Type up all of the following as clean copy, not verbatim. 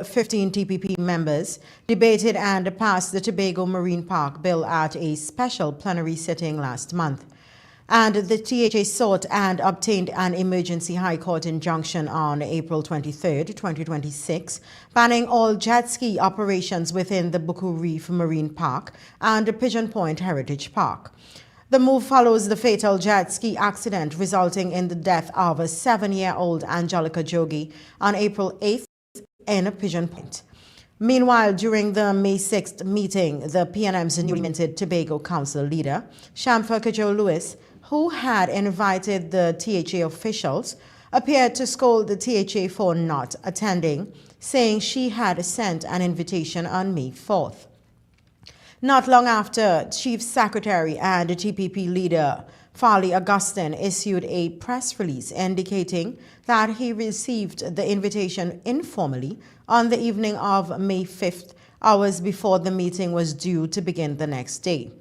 15 TPP members debated and passed the Tobago Marine Park bill at a special plenary sitting last month. And the THA sought and obtained an emergency High Court injunction on April 23, 2026, banning all jet ski operations within the Buku Reef Marine Park and Pigeon Point Heritage Park. The move follows the fatal jet ski accident resulting in the death of a 7-year-old Angelica Jogi on April 8th in Pigeon Point. Meanwhile, during the May 6th meeting, the PNM's newly minted Tobago Council leader, Shamfa Kajo-Lewis, who had invited the THA officials, appeared to scold the THA for not attending, saying she had sent an invitation on May 4th. Not long after, Chief Secretary and TPP leader Farley Augustine issued a press release indicating that he received the invitation informally on the evening of May 5th, hours before the meeting was due to begin the next day.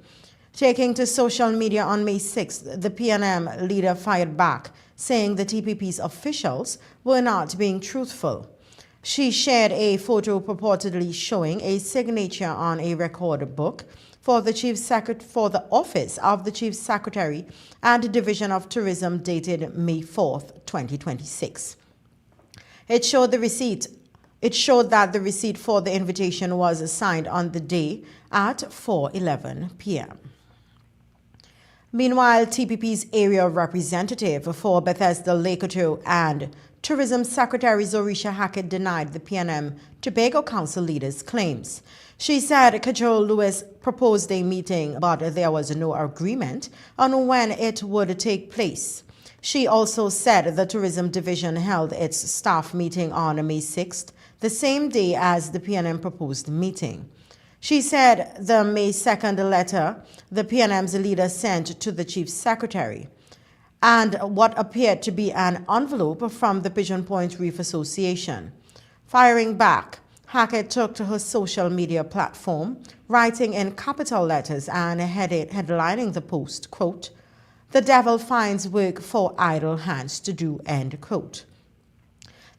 Taking to social media on May 6th, the PNM leader fired back, saying the TPP's officials were not being truthful. She shared a photo purportedly showing a signature on a record book for the office of the Chief Secretary and Division of Tourism dated May 4th, 2026. It showed that the receipt for the invitation was signed on the day at 4:11 p.m. Meanwhile, TPP's area representative for Bethesda Lakoto and Tourism Secretary Zorisha Hackett denied the PNM Tobago Council leader's claims. She said Kajo-Lewis proposed a meeting, but there was no agreement on when it would take place. She also said the Tourism Division held its staff meeting on May 6th, the same day as the PNM proposed meeting. She said the May 2nd letter the PNM's leader sent to the Chief Secretary and what appeared to be an envelope from the Pigeon Point Reef Association. Firing back, Hackett took to her social media platform, writing in capital letters and headlining the post, quote, "The devil finds work for idle hands to do," end quote.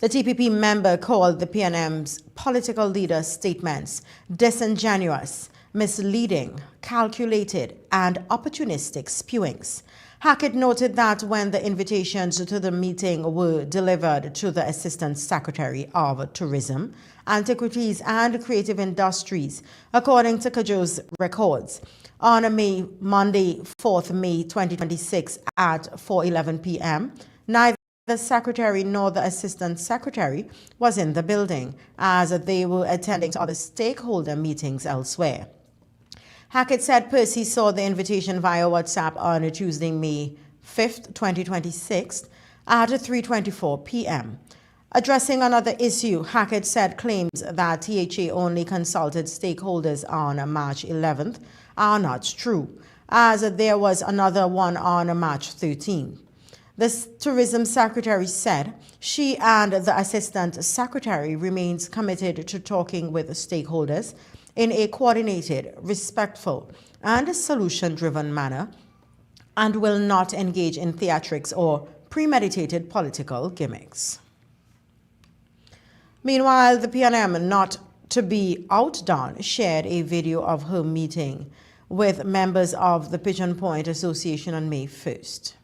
The TPP member called the PNM's political leader's statements disingenuous, misleading, calculated, and opportunistic spewings. Hackett noted that when the invitations to the meeting were delivered to the Assistant Secretary of Tourism, Antiquities and Creative Industries, according to Kajo's records, on Monday, 4th May 2026 at 4:11 p.m., neither the Secretary nor the Assistant Secretary was in the building, as they were attending to other stakeholder meetings elsewhere. Hackett said Percy saw the invitation via WhatsApp on Tuesday, May 5th, 2026 at 3:24 p.m. Addressing another issue, Hackett said claims that THA only consulted stakeholders on March 11th are not true, as there was another one on March 13th. The Tourism Secretary said she and the Assistant Secretary remains committed to talking with stakeholders in a coordinated, respectful, and solution-driven manner, and will not engage in theatrics or premeditated political gimmicks. Meanwhile, the PNM, not to be outdone, shared a video of her meeting with members of the Pigeon Point Association on May 1st.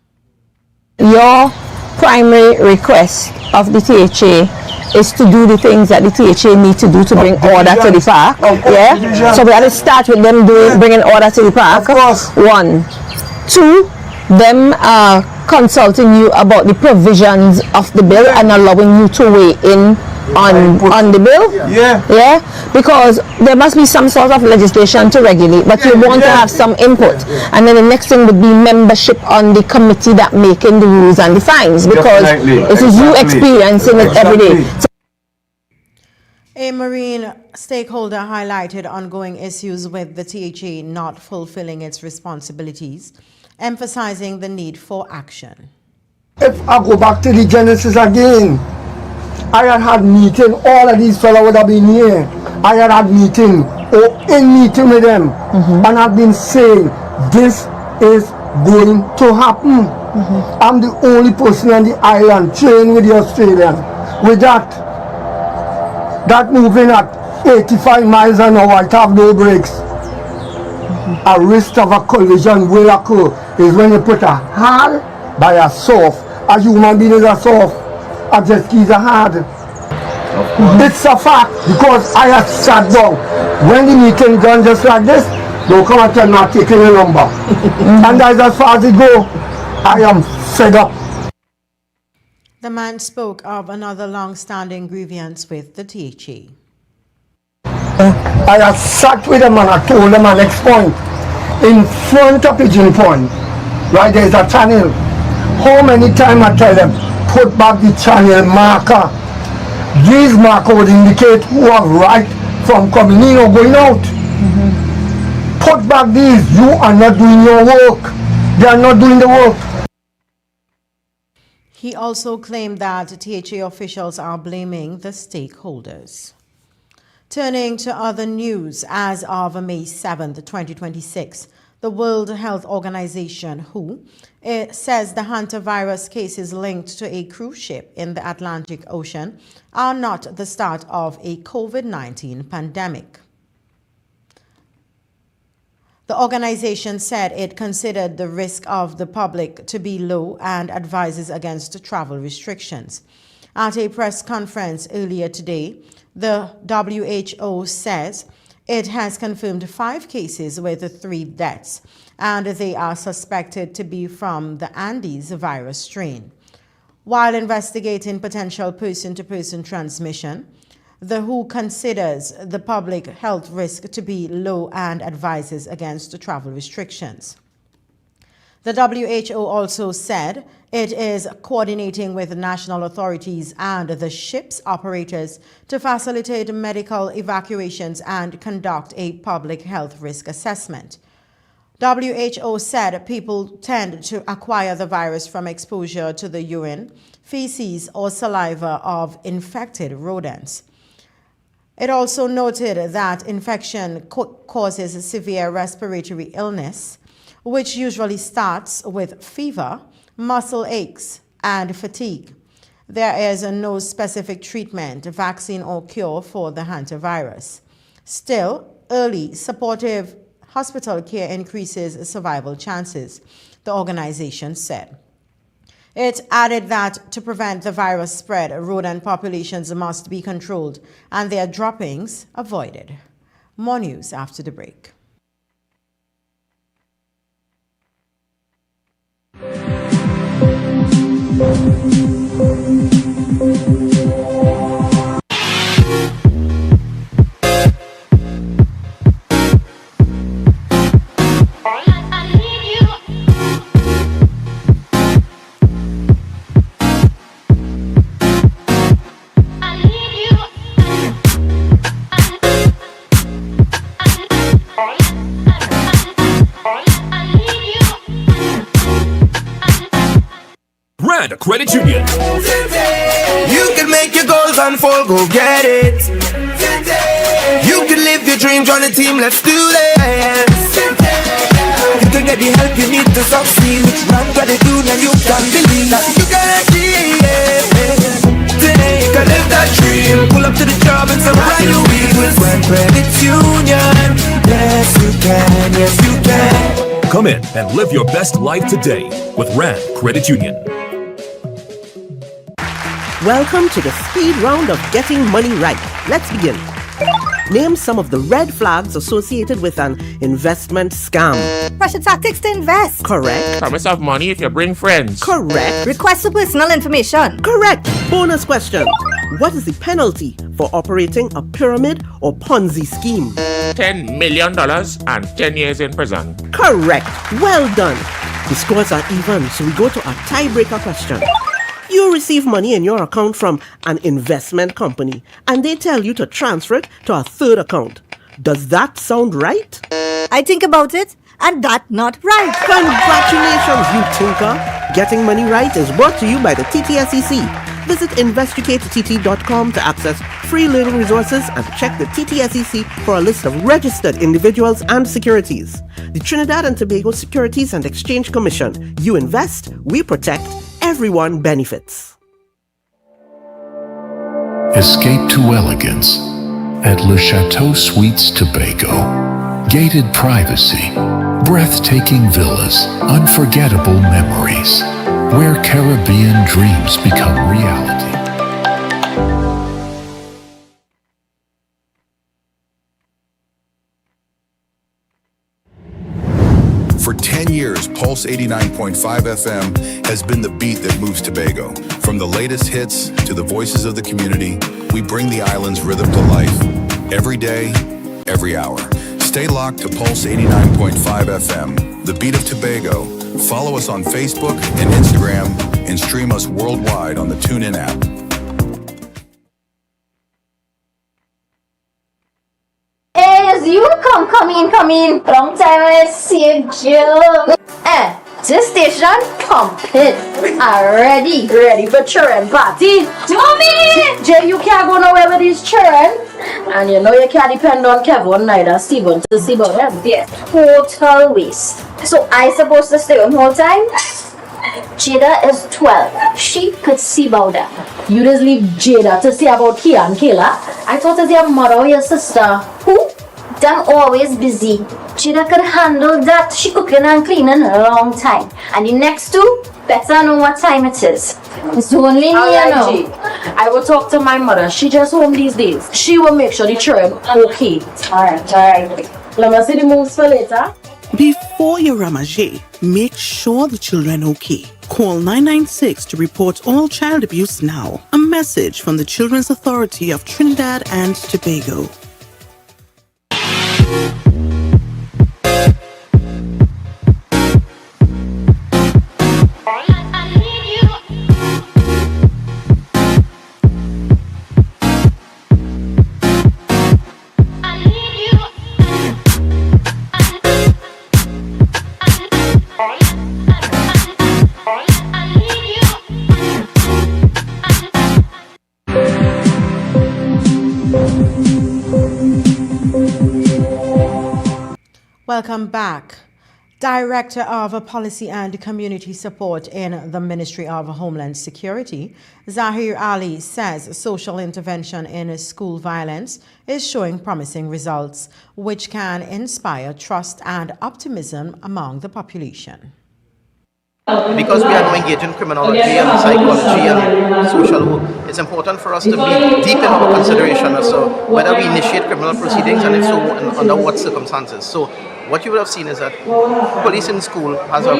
Your primary request of the THA is to do the things that the THA need to do to bring order to the park. Yeah? So we have to start with them bringing order to the park. Of course. 1. 2, them consulting you about the provisions of the bill and allowing you to weigh in on the bill. Yeah, because there must be some sort of legislation to regulate, but you want to have some input. And then the next thing would be membership on the committee that making the rules and the fines, because it is you experiencing it every day. A marine stakeholder highlighted ongoing issues with the THA not fulfilling its responsibilities, emphasizing the need for action. If I go back to the genesis again, I had meeting, all of these fellows would have been here. I had meeting, or in meeting with them, and I've been saying, this is going to happen. I'm the only person on the island trained with the Australian. With that, that moving at 85 miles an hour, it have no brakes. A risk of a collision will occur is when you put a hard by a soft. A human being is a soft, a jet ski is a hard. It's a fact because I have sat down. When the meeting done just like this, don't come and tell me I'm taking a number. And that's as far as it go. I am fed up. The man spoke of another long-standing grievance with the THA. I have sat with them and I told them my next point. In front of Pigeon Point, right, there's a channel. How many times I tell them, put back the channel marker. These markers would indicate who are right from coming in or going out. Put back these. You are not doing your work. They are not doing the work. He also claimed that THA officials are blaming the stakeholders. Turning to other news, as of May 7, 2026, the World Health Organization, WHO, says the hantavirus cases linked to a cruise ship in the Atlantic Ocean are not the start of a COVID-19 pandemic. The organization said it considered the risk of the public to be low and advises against travel restrictions. At a press conference earlier today, the WHO says it has confirmed 5 cases with 3 deaths, and they are suspected to be from the Andes virus strain. While investigating potential person-to-person transmission, the WHO considers the public health risk to be low and advises against travel restrictions. The WHO also said it is coordinating with national authorities and the ship's operators to facilitate medical evacuations and conduct a public health risk assessment. WHO said people tend to acquire the virus from exposure to the urine, feces, or saliva of infected rodents. It also noted that infection causes severe respiratory illness, which usually starts with fever, muscle aches, and fatigue. There is no specific treatment, vaccine, or cure for the hantavirus. Still, early, supportive hospital care increases survival chances, the organization said. It added that to prevent the virus spread, rodent populations must be controlled and their droppings avoided. More news after the break. Rand Credit Union. You can make your goals unfold, go get it. You can live your dreams on a team, let's do this. You can get the help you need to succeed. With Rand Credit Union, you can believe that you can achieve it. Today you can live that dream. Pull up to the job and surprise you with Rand Credit Union. Yes you can, yes you can. Come in and live your best life today with Rand Credit Union. Welcome to the speed round of getting money right. Let's begin. Name some of the red flags associated with an investment scam. Pressure tactics to invest. Correct. Promise of money if you bring friends. Correct. Request for personal information. Correct. Bonus question. What is the penalty for operating a pyramid or Ponzi scheme? $10 million and 10 years in prison. Correct. Well done. The scores are even, so we go to our tiebreaker question. You receive money in your account from an investment company and they tell you to transfer it to a third account. Does that sound right? I think about it and that not right. Congratulations, you tinker. Getting Money Right is brought to you by the TTSEC. Visit investigatettt.com to access free learning resources and check the TTSEC for a list of registered individuals and securities. The Trinidad and Tobago Securities and Exchange Commission. You invest, we protect, everyone benefits. Escape to elegance at Le Chateau Suites Tobago. Gated privacy, breathtaking villas, unforgettable memories, where Caribbean dreams become reality. For 10 years, Pulse 89.5 FM has been the beat that moves Tobago. From the latest hits to the voices of the community, we bring the island's rhythm to life. Every day, every hour. Stay locked to Pulse 89.5 FM, the beat of Tobago. Follow us on Facebook and Instagram and stream us worldwide on the TuneIn app. Hey, you come in. Long time I see you. This station pumping. Ready for children party. Mommy! Jay, you can't go nowhere with these children. And you know you can't depend on Kevin neither Stephen to see about them. Yeah. Total waste. So I supposed to stay home whole time? Jada is 12. She could see about that. You just leave Jada to see about Kia and Kayla. I thought it's your mother or your sister. Who? Them always busy. Jada could handle that. She cooking and cleaning a long time. And the next two, better know what time it is. It's only me, you know. I will talk to my mother. She just home these days. She will make sure the children okay. Alright. Let me see the moves for later. Before you ramage, make sure the children okay. Call 996 to report all child abuse now. A message from the Children's Authority of Trinidad and Tobago. Welcome back. Director of Policy and Community Support in the Ministry of Homeland Security, Zahir Ali, says social intervention in school violence is showing promising results, which can inspire trust and optimism among the population. Because we are now engaged in criminology and psychology and social work, it's important for us to be deep in our consideration as to whether we initiate criminal proceedings and if so, under what circumstances. So what you would have seen is that police in school has an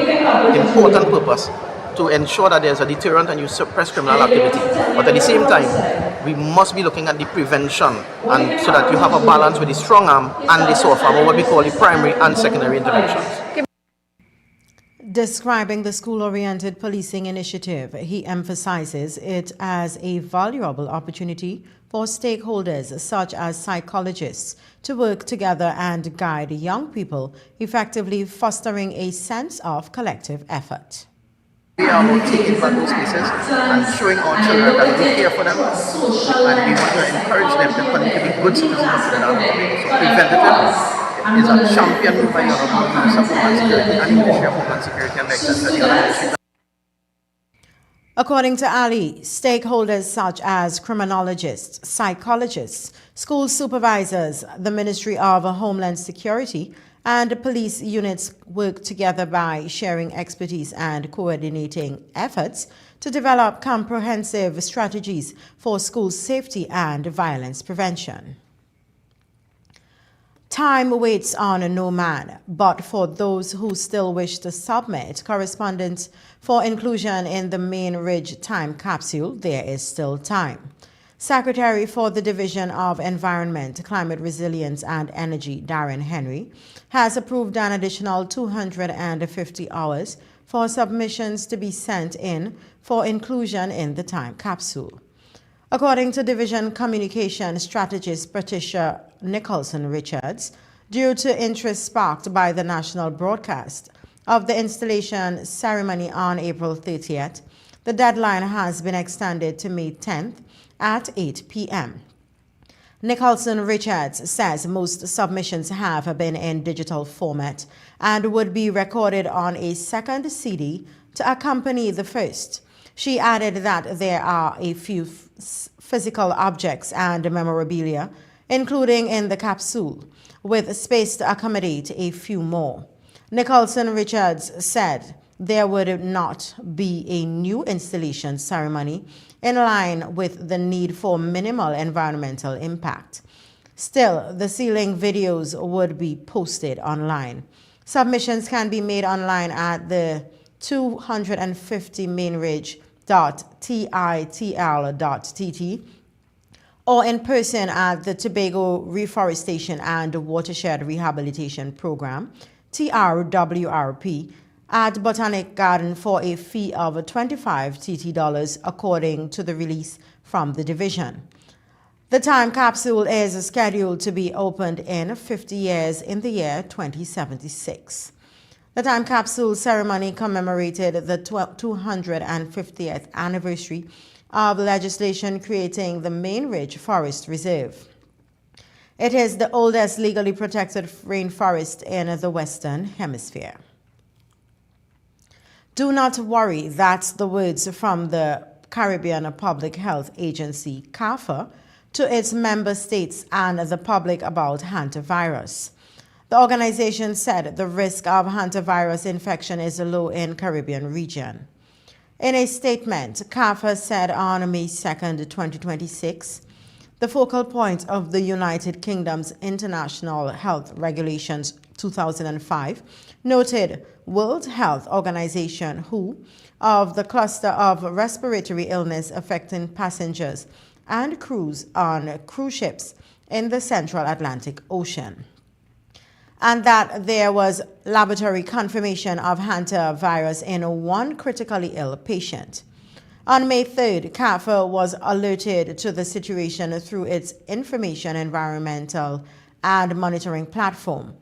important purpose to ensure that there's a deterrent and you suppress criminal activity. But at the same time, we must be looking at the prevention and so that you have a balance with the strong arm and the soft arm, or what we call the primary and secondary interventions. Describing the school-oriented policing initiative, he emphasizes it as a valuable opportunity for stakeholders such as psychologists to work together and guide young people, effectively fostering a sense of collective effort. We are now taking back those cases and showing our children that we care for them and we want to encourage them to continue to be good citizens of Trinidad. So preventative is a champion move by your Minister of Homeland Security and Ministry of Homeland Security and Extension. According to Ali, stakeholders such as criminologists, psychologists, school supervisors, the Ministry of Homeland Security, and police units work together by sharing expertise and coordinating efforts to develop comprehensive strategies for school safety and violence prevention. Time waits on no man, but for those who still wish to submit correspondence for inclusion in the Main Ridge time capsule, there is still time. Secretary for the Division of Environment, Climate Resilience and Energy, Darren Henry, has approved an additional 250 hours for submissions to be sent in for inclusion in the time capsule. According to Division Communication Strategist Patricia Nicholson-Richards, due to interest sparked by the national broadcast of the installation ceremony on April 30th, the deadline has been extended to May 10th at 8 p.m. Nicholson-Richards says most submissions have been in digital format and would be recorded on a second CD to accompany the first. She added that there are a few physical objects and memorabilia, including in the capsule, with space to accommodate a few more. Nicholson Richards said there would not be a new installation ceremony in line with the need for minimal environmental impact. Still, the sealing videos would be posted online. Submissions can be made online at the 250mainridge.titl.tt or in person at the Tobago Reforestation and Watershed Rehabilitation Program, TRWRP, at Botanic Garden for a fee of 25 TT dollars, according to the release from the division. The time capsule is scheduled to be opened in 50 years in the year 2076. The time capsule ceremony commemorated the 250th anniversary of legislation creating the Main Ridge Forest Reserve. It is the oldest legally protected rainforest in the Western Hemisphere. Do not worry, that's the words from the Caribbean Public Health Agency, CARPHA, to its member states and the public about hantavirus. The organization said the risk of hantavirus infection is low in Caribbean region. In a statement, CARPHA said on May 2, 2026, the focal point of the United Kingdom's International Health Regulations 2005 noted World Health Organization WHO of the cluster of respiratory illness affecting passengers and crews on cruise ships in the Central Atlantic Ocean, and that there was laboratory confirmation of hantavirus in one critically ill patient. On May 3rd, CARPHA was alerted to the situation through its Information Environmental and Monitoring Platform.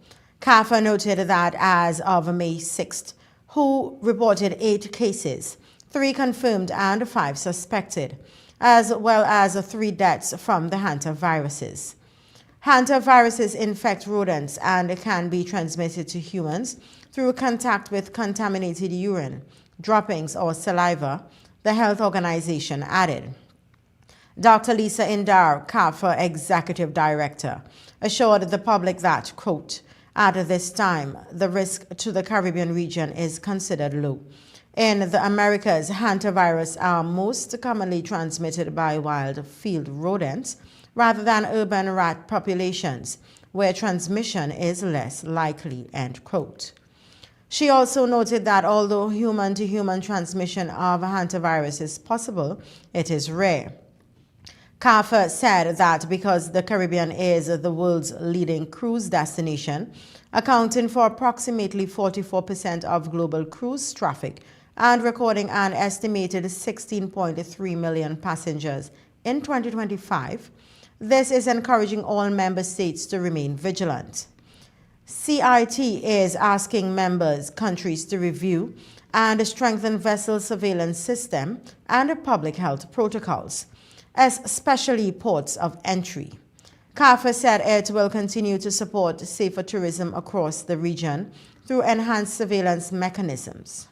CARPHA noted that as of May 6th, WHO reported 8 cases, 3 confirmed and 5 suspected, as well as 3 deaths from the hantaviruses. Hantaviruses infect rodents and can be transmitted to humans through contact with contaminated urine, droppings, or saliva, the health organization added. Dr. Lisa Indar, CARPHA Executive Director, assured the public that, quote, at this time, the risk to the Caribbean region is considered low. In the Americas, hantavirus are most commonly transmitted by wild field rodents rather than urban rat populations, where transmission is less likely, end quote. She also noted that although human-to-human transmission of hantavirus is possible, it is rare. CARPHA said that because the Caribbean is the world's leading cruise destination, accounting for approximately 44% of global cruise traffic and recording an estimated 16.3 million passengers in 2025, this is encouraging all member states to remain vigilant. CIT is asking countries to review and strengthen vessel surveillance system and public health protocols, especially ports of entry. CARPHA said it will continue to support safer tourism across the region through enhanced surveillance mechanisms.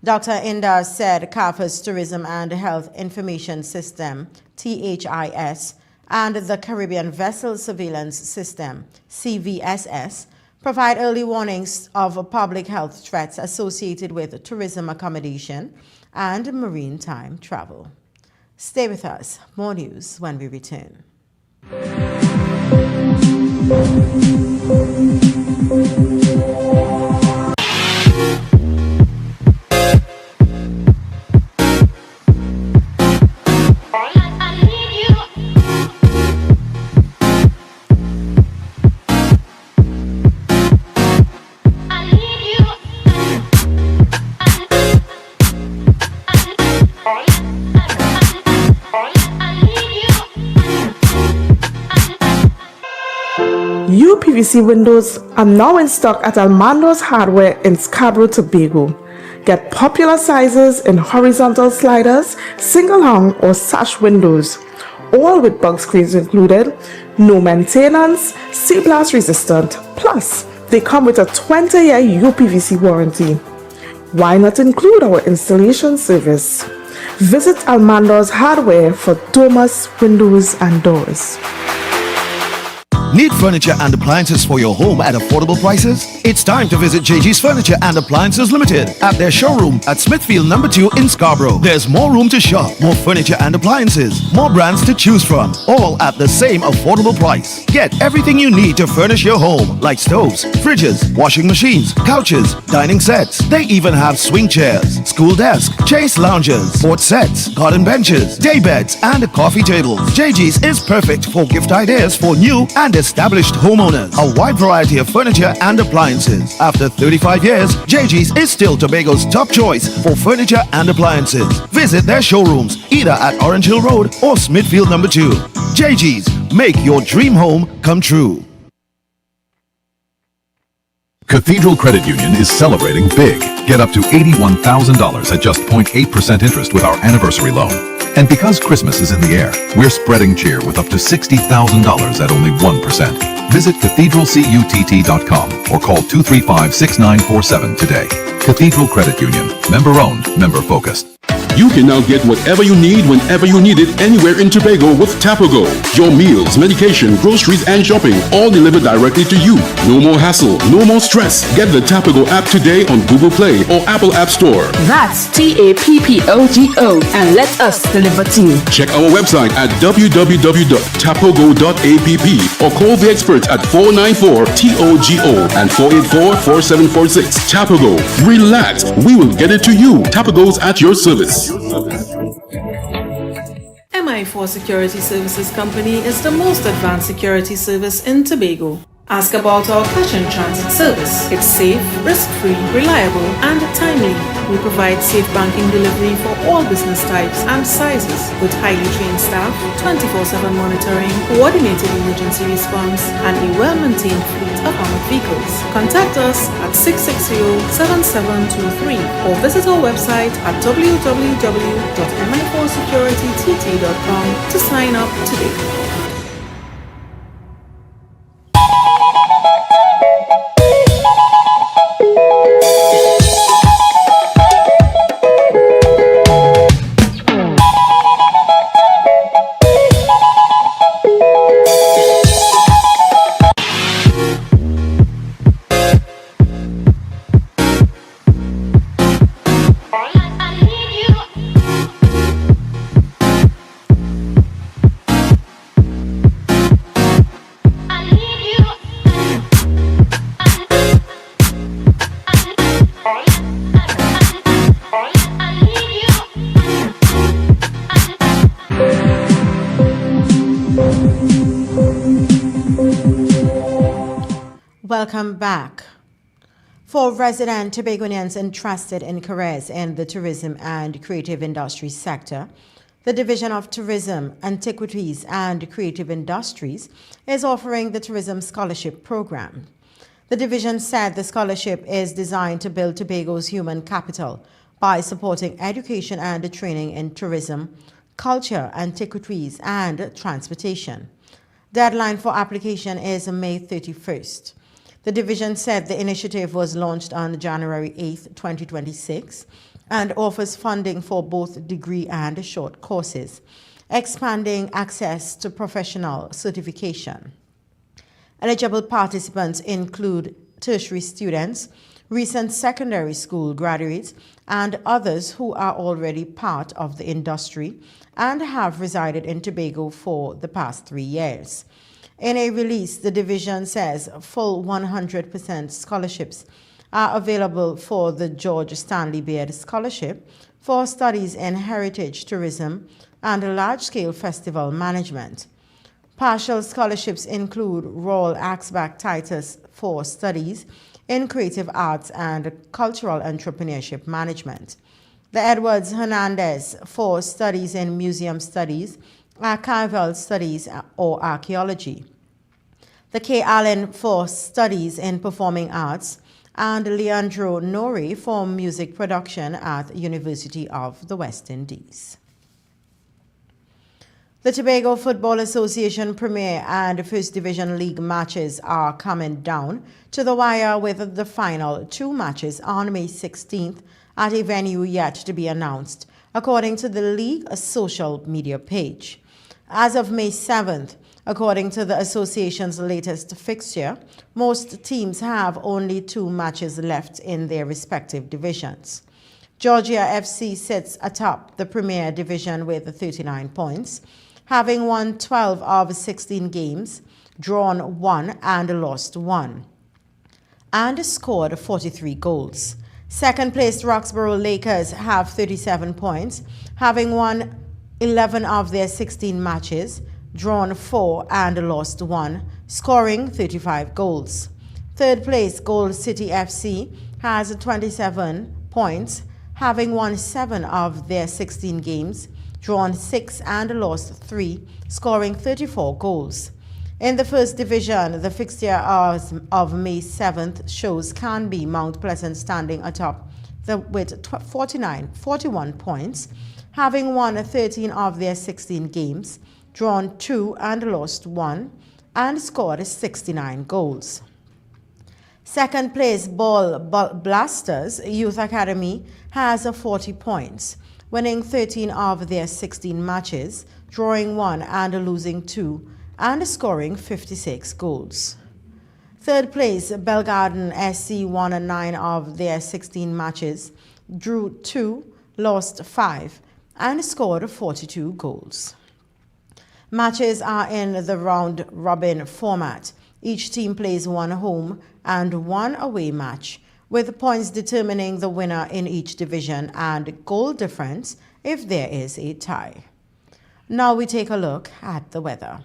Dr. Indar said CARPHA's Tourism and Health Information System, THIS, and the Caribbean Vessel Surveillance System, CVSS, provide early warnings of public health threats associated with tourism accommodation and maritime travel. Stay with us. More news when we return. UPVC windows are now in stock at Armando's Hardware in Scarborough, Tobago. Get popular sizes in horizontal sliders, single hung or sash windows, all with bug screens included, no maintenance, sea blast resistant, plus they come with a 20-year UPVC warranty. Why not include our installation service? Visit Almando's Hardware for dormers, windows, and doors. Need furniture and appliances for your home at affordable prices? It's time to visit JG's Furniture and Appliances Limited at their showroom at Smithfield No. 2 in Scarborough. There's more room to shop, more furniture and appliances, more brands to choose from, all at the same affordable price. Get everything you need to furnish your home, like stoves, fridges, washing machines, couches, dining sets. They even have swing chairs, school desk, chase loungers, sports sets, garden benches, day beds, and coffee tables. JG's is perfect for gift ideas for new and established homeowners. A wide variety of furniture and appliances. After 35 years, JG's is still Tobago's top choice for furniture and appliances. Visit their showrooms either at Orange Hill Road or Smithfield No. 2. JG's, make your dream home come true. Cathedral Credit Union is celebrating big. Get up to $81,000 at just 0.8% interest with our anniversary loan. And because Christmas is in the air, we're spreading cheer with up to $60,000 at only 1%. Visit cathedralcutt.com or call 235-6947 today. Cathedral Credit Union. Member owned, member focused. You can now get whatever you need whenever you need it anywhere in Tobago with Tobago. Your meals, medication, groceries, and shopping all delivered directly to you. No more hassle, no more stress. Get the Tobago app today on Google Play or Apple App Store. That's TAPPOGO and let us deliver to you. Check our website at www.tapogo.app or call the experts at 494-TOGO and 484-4746. Tobago. Relax. We will get it to you. Tobago's at your service. MI4 Security Services Company is the most advanced security service in Tobago. Ask about our cash in transit service. It's safe, risk-free, reliable, and timely. We provide safe banking delivery for all business types and sizes with highly trained staff, 24/7 monitoring, coordinated emergency response, and a well-maintained fleet of armored vehicles. Contact us at 660-7723 or visit our website at www.mi4securitytt.com to sign up today. Welcome back. For resident Tobagonians interested in careers in the tourism and creative industry sector, the Division of Tourism, Antiquities and Creative Industries is offering the Tourism Scholarship Program. The division said the scholarship is designed to build Tobago's human capital by supporting education and training in tourism, culture, antiquities, and transportation. Deadline for application is May 31st. The division said the initiative was launched on January 8, 2026, and offers funding for both degree and short courses, expanding access to professional certification. Eligible participants include tertiary students, recent secondary school graduates, and others who are already part of the industry and have resided in Tobago for the past 3 years. In a release, the division says full 100% scholarships are available for the George Stanley Beard Scholarship for studies in heritage tourism and large-scale festival management. Partial scholarships include Royal Axback Titus for studies in creative arts and cultural entrepreneurship management, the Edwards Hernandez for studies in museum studies, archival studies, or archaeology, the K. Allen for studies in performing arts, and Leandro Nori for music production at the University of the West Indies. The Tobago Football Association Premier and First Division League matches are coming down to the wire with the final 2 matches on May 16th at a venue yet to be announced, according to the league social media page. As of May 7th, according to the association's latest fixture, most teams have only 2 matches left in their respective divisions. Georgia FC sits atop the Premier Division with 39 points, having won 12 of 16 games, drawn 1 and lost 1, and scored 43 goals. Second-placed Roxborough Lakers have 37 points, having won 11 of their 16 matches, drawn 4 and lost 1, scoring 35 goals. Third-place Gold City FC has 27 points, having won 7 of their 16 games, drawn 6 and lost 3, scoring 34 goals. In the first division, the fixture of May 7th shows Canby Mount Pleasant standing atop with 41 points, having won 13 of their 16 games, drawn 2 and lost 1, and scored 69 goals. Second place Ball Blasters Youth Academy has 40 points, winning 13 of their 16 matches, drawing 1 and losing 2, and scoring 56 goals. Third place Belgarden SC won 9 of their 16 matches, drew 2, lost 5, and scored 42 goals. Matches are in the round-robin format. Each team plays 1 home and 1 away match, with points determining the winner in each division and goal difference if there is a tie. Now we take a look at the weather.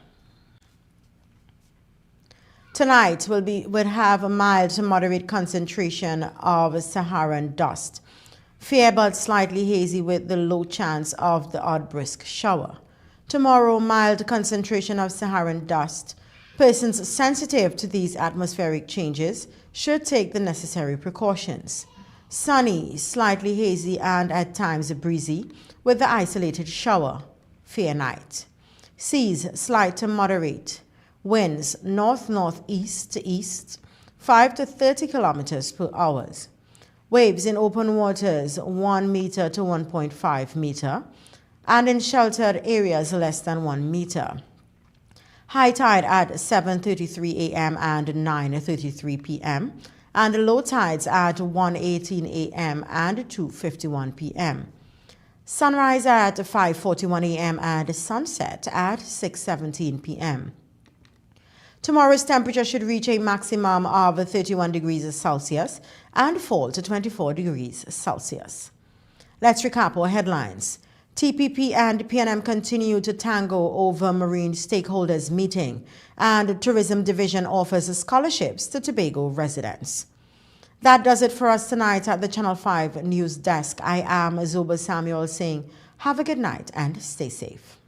Tonight will have a mild to moderate concentration of Saharan dust. Fair but slightly hazy with the low chance of the odd brisk shower. Tomorrow, mild concentration of Saharan dust. Persons sensitive to these atmospheric changes should take the necessary precautions. Sunny, slightly hazy and at times breezy with the isolated shower. Fair night. Seas slight to moderate. Winds north-northeast to east, 5 to 30 kilometers per hour. Waves in open waters 1 meter to 1.5 meter, and in sheltered areas less than 1 meter. High tide at 7:33 a.m. and 9:33 p.m., and low tides at 1:18 a.m. and 2:51 p.m. Sunrise at 5:41 a.m. and sunset at 6:17 p.m. Tomorrow's temperature should reach a maximum of 31 degrees Celsius and fall to 24 degrees Celsius. Let's recap our headlines. TPP and PNM continue to tango over marine stakeholders meeting, and Tourism Division offers scholarships to Tobago residents. That does it for us tonight at the Channel 5 News Desk. I am Zoba Samuel saying, have a good night and stay safe.